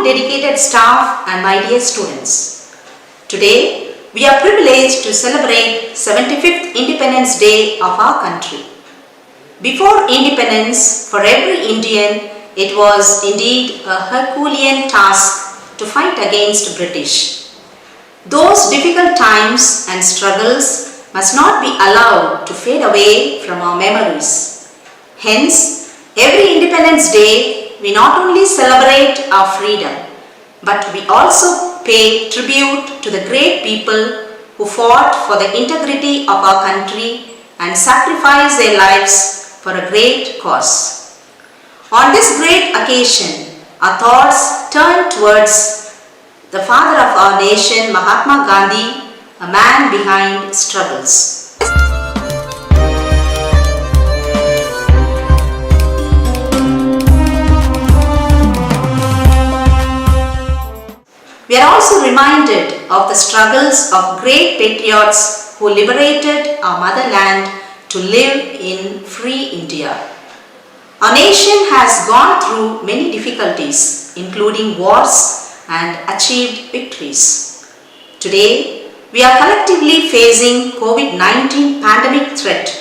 Dedicated staff and my dear students. Today we are privileged to celebrate 75th Independence Day of our country. Before independence, for every Indian, it was indeed a Herculean task to fight against British. Those difficult times and struggles must not be allowed to fade away from our memories. Hence, every Independence Day we not only celebrate our freedom, but we also pay tribute to the great people who fought for the integrity of our country and sacrificed their lives for a great cause. On this great occasion, our thoughts turn towards the father of our nation, Mahatma Gandhi, a man behind struggles. We are also reminded of the struggles of great patriots who liberated our motherland to live in free India. Our nation has gone through many difficulties, including wars, and achieved victories. Today, we are collectively facing COVID-19 pandemic threat.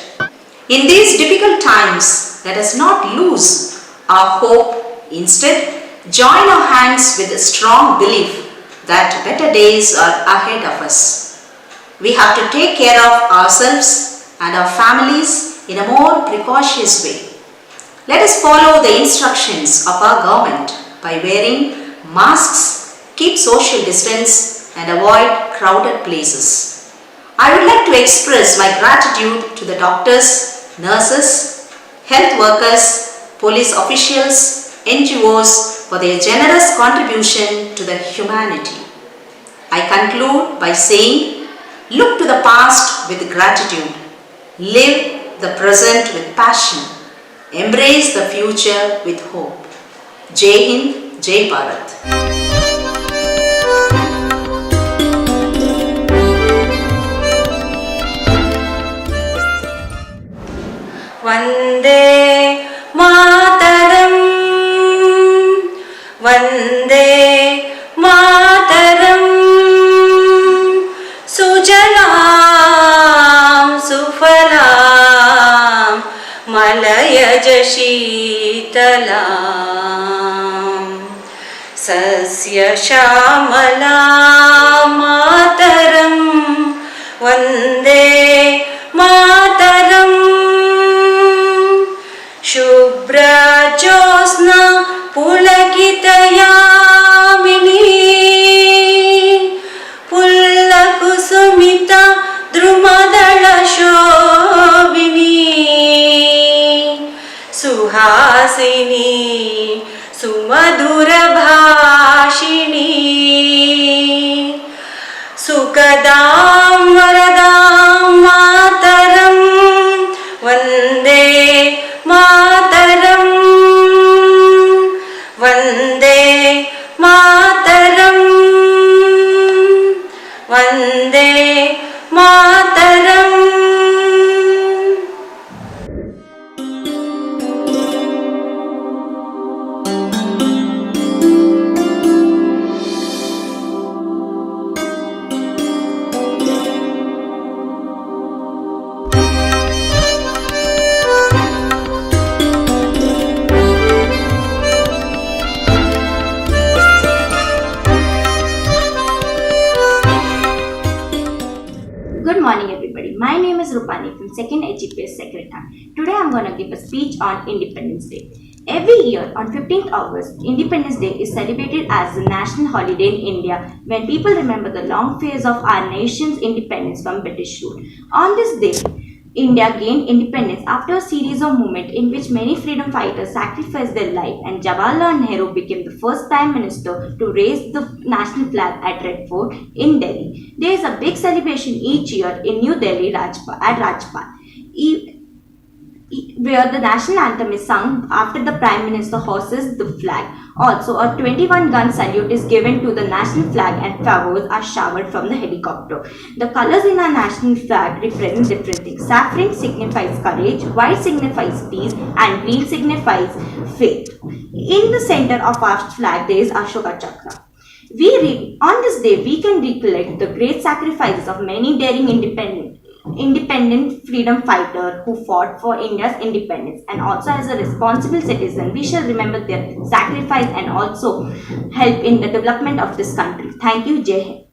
In these difficult times, let us not lose our hope. Instead, join our hands with a strong belief that better days are ahead of us. We have to take care of ourselves and our families in a more precautious way. Let us follow the instructions of our government by wearing masks, keep social distance, and avoid crowded places. I would like to express my gratitude to the doctors, nurses, health workers, police officials, NGOs, for their generous contribution to the humanity. I conclude by saying, look to the past with gratitude, live the present with passion, embrace the future with hope. Jai Hind, Jai Bharat. Vande Mataram, Vande Mataram, Sujalam Sufalam, Malayaj Sheetalam, Sasya Shamalam Mataram, Vande Mataram, Shubhra Josna Pulakitayamini, Pullakusumita Drumadala Shobhini, Suhasini Sumadura Bhashini, Sukadam Varadam Mataram, Vande Mataram, Vande Mataram, Vande Mataram. Good morning everybody. My name is Rupani from 2nd HGPS Secretary. Today I am going to give a speech on Independence Day. Every year on 15th August, Independence Day is celebrated as a national holiday in India when people remember the long phase of our nation's independence from British rule. On this day, India gained independence after a series of movements in which many freedom fighters sacrificed their life, and Jawaharlal Nehru became the first Prime Minister to raise the national flag at Red Fort in Delhi. There is a big celebration each year in New Delhi at Rajpath, where the national anthem is sung after the Prime Minister hoists the flag. Also, a 21-gun salute is given to the national flag and flowers are showered from the helicopter. The colors in our national flag represent different things. Saffron signifies courage, white signifies peace, and green signifies faith. In the center of our flag, there is Ashoka Chakra. On this day, we can recollect the great sacrifices of many daring independent freedom fighters who fought for India's independence, and also as a responsible citizen we shall remember their sacrifice and also help in the development of this country. Thank you. Jai Hind.